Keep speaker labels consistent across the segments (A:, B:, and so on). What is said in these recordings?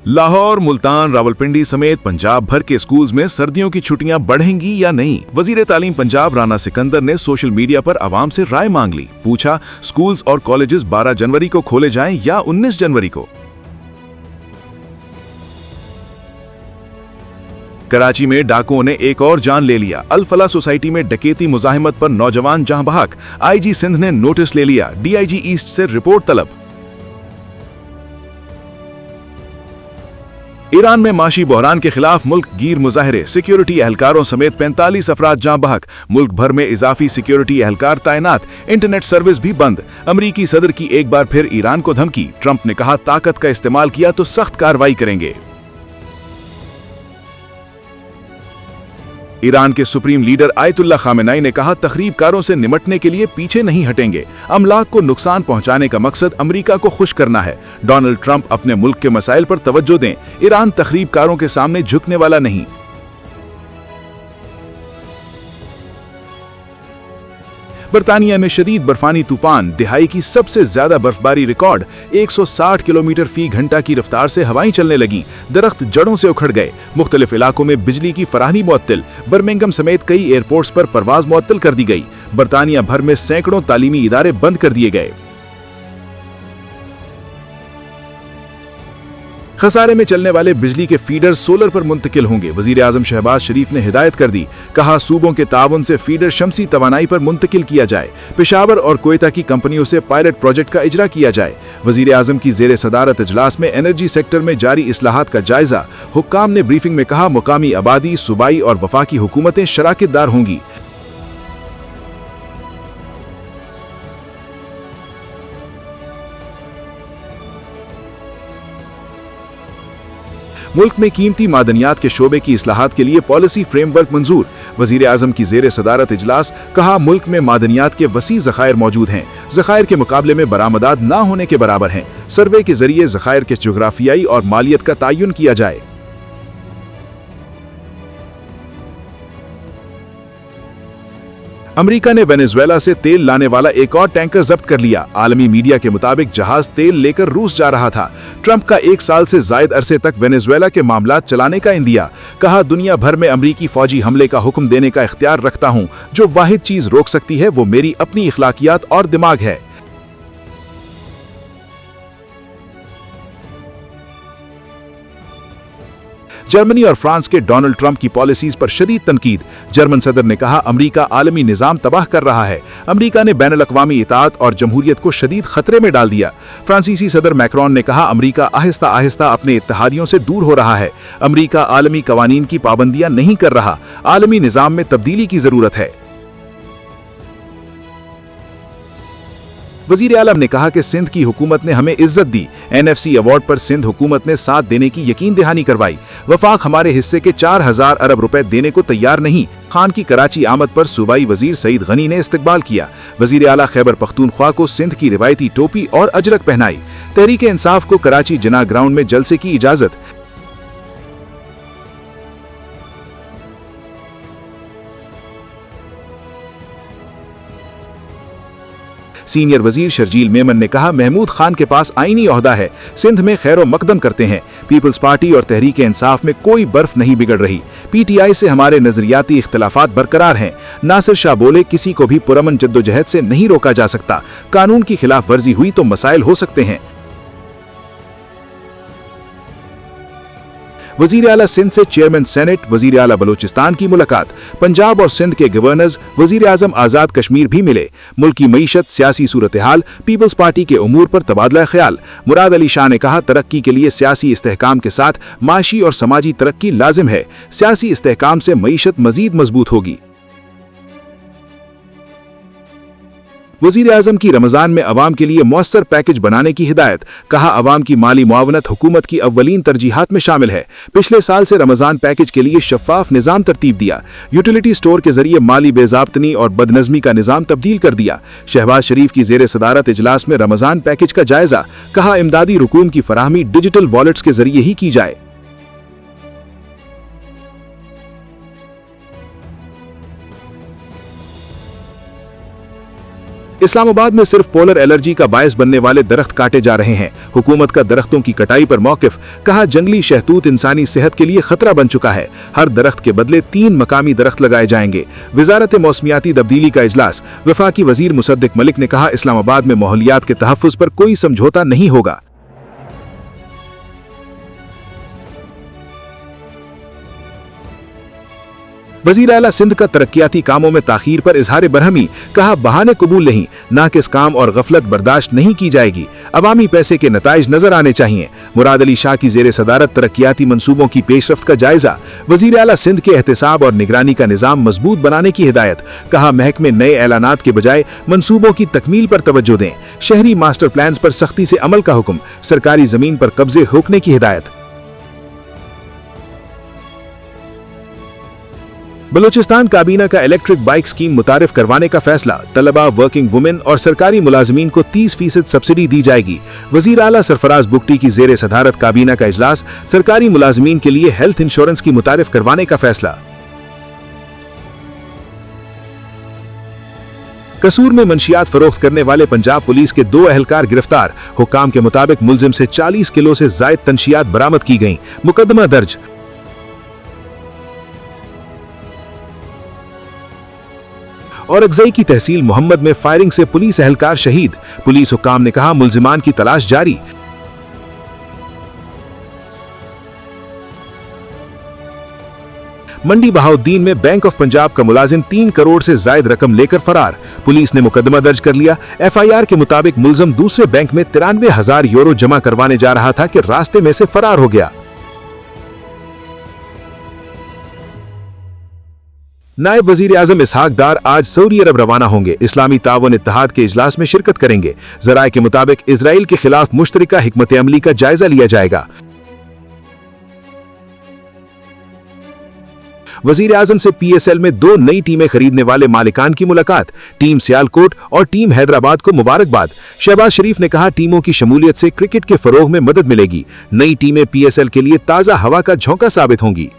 A: लाहौर, मुल्तान, रावलपिंडी समेत पंजाब भर के स्कूल्स में सर्दियों की छुट्टियां बढ़ेंगी या नहीं। वजीर तालीम पंजाब राना सिकंदर ने सोशल मीडिया पर आवाम से राय मांग ली। पूछा, स्कूल्स और कॉलेजेस 12 जनवरी को खोले जाएं या 19 जनवरी को। कराची में डाकुओं ने एक और जान ले लिया। अल फला सोसाइटी में डकैती मुजाहिमत पर नौजवान जहां बहक। आईजी सिंध ने नोटिस ले लिया। डीआईजी ईस्ट से रिपोर्ट तलब। ईरान में माशी बहरान के खिलाफ मुल्क गिर मुजाहरे। सिक्योरिटी एहलकारों समेत 45 अफराद जां बहक। मुल्क भर में इजाफी सिक्योरिटी एहलकार तैनात। इंटरनेट सर्विस भी बंद। अमरीकी सदर की एक बार फिर ईरान को धमकी। ट्रंप ने कहा, ताकत का इस्तेमाल किया तो सख्त कार्रवाई करेंगे। ईरान के सुप्रीम लीडर आयतुल्ला खामेनाई ने कहा, तखरीबकारों से निमटने के लिए पीछे नहीं हटेंगे। अमलाक को नुकसान पहुंचाने का मकसद अमेरिका को खुश करना है। डोनाल्ड ट्रंप अपने मुल्क के मसाइल पर तवज्जो दें। ईरान तखरीबकारों के सामने झुकने वाला नहीं। बरतानिया में शदीद बर्फानी तूफान। दिहाई की सबसे ज्यादा बर्फबारी रिकॉर्ड। 160 किलोमीटर फी घंटा की रफ्तार से हवाएं चलने लगी। दरख्त जड़ों से उखड़ गए। मुख्तलिफ इलाकों में बिजली की फराहमी मुअत्तल। बर्मिंघम समेत कई एयरपोर्ट्स पर परवाज मुअत्तल कर दी गई। बरतानिया भर में सैकड़ों तालीमी इदारे बंद कर दिए गए। खसारे में चलने वाले बिजली के फीडर सोलर पर मुंतकिल होंगे। वजीर आजम शहबाज शरीफ ने हिदायत कर दी। कहा, सूबों के ताउन से फीडर शमसी तवानाई पर मुंतकिल किया जाए। पेशावर और कोयटा की कंपनियों से पायलट प्रोजेक्ट का इजरा किया जाए। वजीर आजम की जेर सदारत इजलास में एनर्जी सेक्टर में जारी इस्लाहात का जायजा। हुक्काम ने ब्रीफिंग में कहा, मुकामी आबादी, सूबाई और वफाकी हुकूमतें शराकतदार होंगी। मुल्क में कीमती मादनियात के शोबे की इस्लाहात के लिए पॉलिसी फ्रेमवर्क मंजूर। वजीर आजम की जेर सदारत इजलास। कहा, मुल्क में मादनियात के वसी ज़खायर मौजूद हैं। ज़खायर के मुकाबले में बरामदात न होने के बराबर हैं। सर्वे के जरिए ज़खायर के जोग्राफियाई और मालियत का तयन किया जाए। अमेरिका ने वेनेजुएला से तेल लाने वाला एक और टैंकर जब्त कर लिया। आलमी मीडिया के मुताबिक जहाज तेल लेकर रूस जा रहा था। ट्रंप का 1 साल से जायद अरसे तक वेनेजुएला के मामलात चलाने का इंदिया। कहा, दुनिया भर में अमेरिकी फौजी हमले का हुक्म देने का इख्तियार रखता हूं। जो वाहिद चीज रोक सकती है वो मेरी अपनी इखलाकियात और दिमाग है। जर्मनी और फ्रांस के डोनाल्ड ट्रंप की पॉलिसीज पर शदीद तनकीद। जर्मन सदर ने कहा, अमेरिका आलमी निजाम तबाह कर रहा है। अमेरिका ने बैनुल-अक़वामी इताअत और जमहूरियत को शदीद खतरे में डाल दिया। फ्रांसीसी सदर मैक्रोन ने कहा, अमेरिका आहिस्ता आहिस्ता अपने इत्तेहादियों से दूर हो रहा है। अमेरिका आलमी कवानीन की पाबंदियां नहीं कर रहा। आलमी निजाम में तब्दीली की जरूरत है। वजीर आलम ने कहा कि सिंध की हुकूमत ने हमें इज्जत दी। एनएफसी अवार्ड पर सिंध हुकूमत ने साथ देने की यकीन दहानी करवाई। वफाक हमारे हिस्से के 4000 अरब रुपए देने को तैयार नहीं। खान की कराची आमद पर सूबाई वजीर सईद गनी ने इस्तकबाल किया। वजीर आला खैबर पख्तूनख्वा को सिंध की रिवायती टोपी और अजरक पहनाई। तहरीक इंसाफ को कराची जिना ग्राउंड में जलसे की इजाजत। सीनियर वजीर शर्जील मेमन ने कहा, महमूद खान के पास आईनी ओहदा है। सिंध में खैर मकदम करते हैं। पीपल्स पार्टी और तहरीक इंसाफ में कोई बर्फ नहीं बिगड़ रही। पीटीआई से हमारे नजरियाती इख्तलाफात बरकरार हैं। नासिर शाह बोले, किसी को भी पुरअमन जद्दोजहद से नहीं रोका जा सकता। कानून की खिलाफ वर्जी हुई तो मसाइल हो सकते हैं। वजीर आला सिंध से चेयरमैन सेनेट वजीर आला बलोचिस्तान की मुलाकात। पंजाब और सिंध के गवर्नर्स वजीर आजम आजाद कश्मीर भी मिले। मुल्क की मईशत, सियासी सूरत हाल, पीपल्स पार्टी के उमूर पर तबादला ख्याल। मुराद अली शाह ने कहा, तरक्की के लिए सियासी इस्तेहकाम के साथ माशी और समाजी तरक्की लाजिम है। सियासी इस्तेहकाम से मईशत मजीद मजबूत होगी। वजीर आजम की रमजान में अवाम के लिए मौसर पैकेज बनाने की हिदायत। कहा, अवाम की माली मुआवनत हुकूमत की अव्वलीन तरजीहात में शामिल है। पिछले साल से रमजान पैकेज के लिए शफाफ निजाम तरतीब दिया। यूटिलिटी स्टोर के जरिए माली बेजाब्तनी और बदनजमी का निजाम तब्दील कर दिया। शहबाज शरीफ की जेर सदारत इजलास में रमजान पैकेज का जायजा। कहा, इमदादी रुकूम की फराहमी डिजिटल वॉलेट्स के जरिए ही की जाए। इस्लामाबाद में सिर्फ पोलर एलर्जी का बायस बनने वाले दरख्त काटे जा रहे हैं। हुकूमत का दरख्तों की कटाई पर मौकिफ, कहा जंगली शहतूत इंसानी सेहत के लिए खतरा बन चुका है। हर दरख्त के बदले 3 मकामी दरख्त लगाए जाएंगे। वजारत मौसमियाती तब्दीली का इजलास, वफाकी वजीर मुसद्दिक मलिक ने कहा इस्लामाबाद में माहौलियात के तहफ़्फ़ुज़ पर कोई समझौता नहीं होगा। वज़ीर आला सिंध का तरक्याती कामों में ताखीर पर इजहार बरहमी, कहा बहाने कबूल नहीं, नाकिस काम और गफलत बर्दाश्त नहीं की जाएगी। अवामी पैसे के नताइज नजर आने चाहिए। मुराद अली शाह की जेर सदारत तरक्याती मंसूबों की पेशरफ्त का जायजा, वज़ीर आला सिंध के एहतसाब और निगरानी का निज़ाम मजबूत बनाने की हिदायत, कहा महकमे नए ऐलानात के बजाय मंसूबों की तकमील पर तवज्जो दें। शहरी मास्टर प्लान पर सख्ती से अमल का हुक्म, सरकारी जमीन पर कब्जे रोकने की हिदायत। बलूचिस्तान काबीना का इलेक्ट्रिक बाइक स्कीम मुतारिफ करवाने का फैसला, तलबा, वर्किंग वुमेन और सरकारी मुलाजमीन को 30% सब्सिडी दी जाएगी। वजीर आला सरफराज बुगटी की जेर सदारत काबीना का इजलास, सरकारी मुलाजमीन के लिए हेल्थ इंश्योरेंस की मुतारिफ करवाने का फैसला। कसूर में मंशियात फरोख्त करने वाले पंजाब पुलिस के 2 एहलकार गिरफ्तार, हुक्काम के मुताबिक मुलजिम से 40 किलो से जायद तंशियात बरामद की गईं, मुकदमा दर्ज। और अगजई की तहसील मोहम्मद में फायरिंग से पुलिस एहलकार शहीद, पुलिस हुक्काम ने कहा मुलजिमान की तलाश जारी। मंडी बहाउद्दीन में बैंक ऑफ पंजाब का मुलाजिम 3 करोड़ से जायद रकम लेकर फरार, पुलिस ने मुकदमा दर्ज कर लिया। FIR के मुताबिक मुलजिम दूसरे बैंक में 93,000 यूरो जमा करवाने जा रहा था कि रास्ते में से फरार हो गया। नायब वजीर आजम इसहाक डार आज सऊदी अरब रवाना होंगे, इस्लामी तावन इत्तेहाद के इजलास में शिरकत करेंगे। जराए के मुताबिक इजराइल के खिलाफ मुश्तरका हिकमत अमली का जायजा लिया जाएगा। वजीर आजम से PSL में 2 नई टीमें खरीदने वाले मालिकान की मुलाकात, टीम सियालकोट और टीम हैदराबाद को मुबारकबाद। शहबाज शरीफ ने कहा टीमों की शमूलियत से क्रिकेट के फरोग में मदद मिलेगी। नई टीमें PSL के लिए ताजा हवा का झोंका साबित होंगी।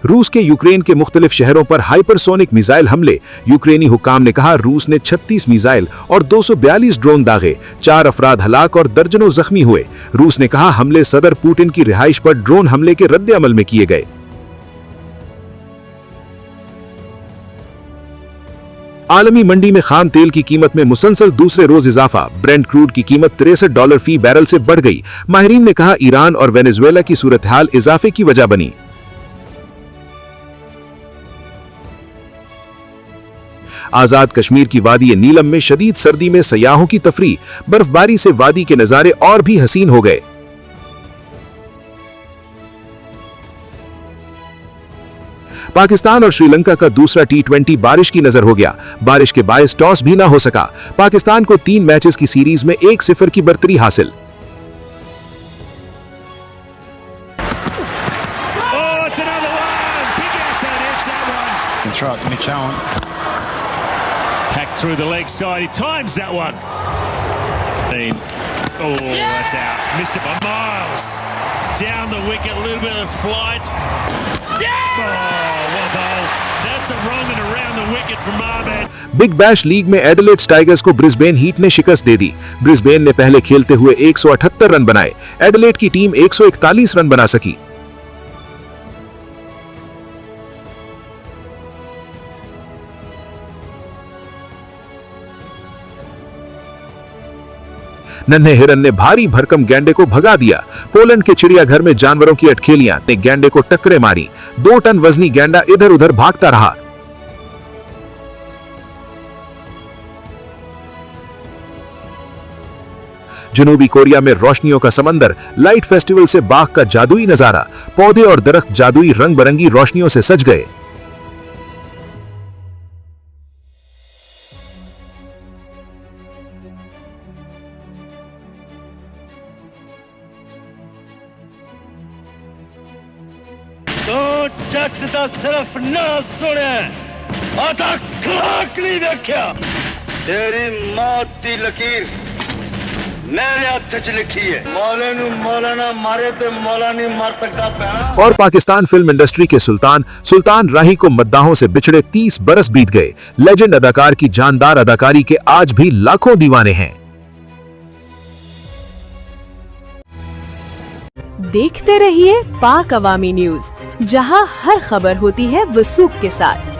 A: रूस के यूक्रेन के मुख्तलिफ शहरों पर हाइपरसोनिक मिसाइल हमले, यूक्रेनी हुक्काम ने कहा रूस ने 36 मिसाइल और 242 ड्रोन दागे, 4 अफराद हलाक और दर्जनों जख्मी हुए। रूस ने कहा हमले सदर पुतिन की रिहाइश पर ड्रोन हमले के रद्द अमल में किए गए। आलमी मंडी में खाम तेल की कीमत में मुसलसल दूसरे रोज इजाफा, ब्रेंट क्रूड की कीमत $63 फी बैरल से बढ़ गई। माहिरीन ने कहा ईरान और वेनेजुएला की सूरत हाल इजाफे की वजह बनी। आजाद कश्मीर की वादी नीलम में शदीद सर्दी में सयाहों की तफरी, बर्फबारी से वादी के नजारे और भी हसीन हो गए। पाकिस्तान और श्रीलंका का दूसरा T20 बारिश की नजर हो गया, बारिश के बायस टॉस भी ना हो सका। पाकिस्तान को 3 मैचेस की सीरीज में 1-0 की बर्तरी हासिल।
B: Packed through the leg side, he times that one. Oh, that's out. Missed it by miles. Down the wicket, a little bit of flight. Yeah! Oh, what a bowl. That's a wrong and around the wicket from Marban.
A: Big bash league में Adelaide tigers को Brisbane heat ने शिकस्त दे दी। Brisbane ने पहले खेलते हुए 178 run बनाए, Adelaide की टीम 141 रन बना सकी। नन्हे हिरन ने भारी भरकम गैंडे को भगा दिया। पोलैंड के चिड़ियाघर में जानवरों की अटखेलियां ने गैंडे को टक्करें मारी। 2 टन वजनी गैंडा इधर उधर भागता रहा। जनूबी कोरिया में रोशनियों का समंदर, लाइट फेस्टिवल से बाग का जादुई नजारा, पौधे और दरख्त जादुई रंग बिरंगी रोशनियों से सज गए।
C: तो जट दा सिर्फ ना सुने आता खलाक नहीं देखा तेरी मौत दी लकीर मेरे हथ च लिखी है मौले नू मौलाना मारे ते मौला नहीं मार सकता पैना।
A: और पाकिस्तान फिल्म इंडस्ट्री के सुल्तान राही को मद्दाहों से बिछड़े 30 बरस बीत गए। लेजेंड अदाकार की जानदार अदाकारी के आज भी लाखों दीवाने हैं।
D: देखते रहिए पाक अवामी न्यूज, जहां हर खबर होती है वसूख के साथ।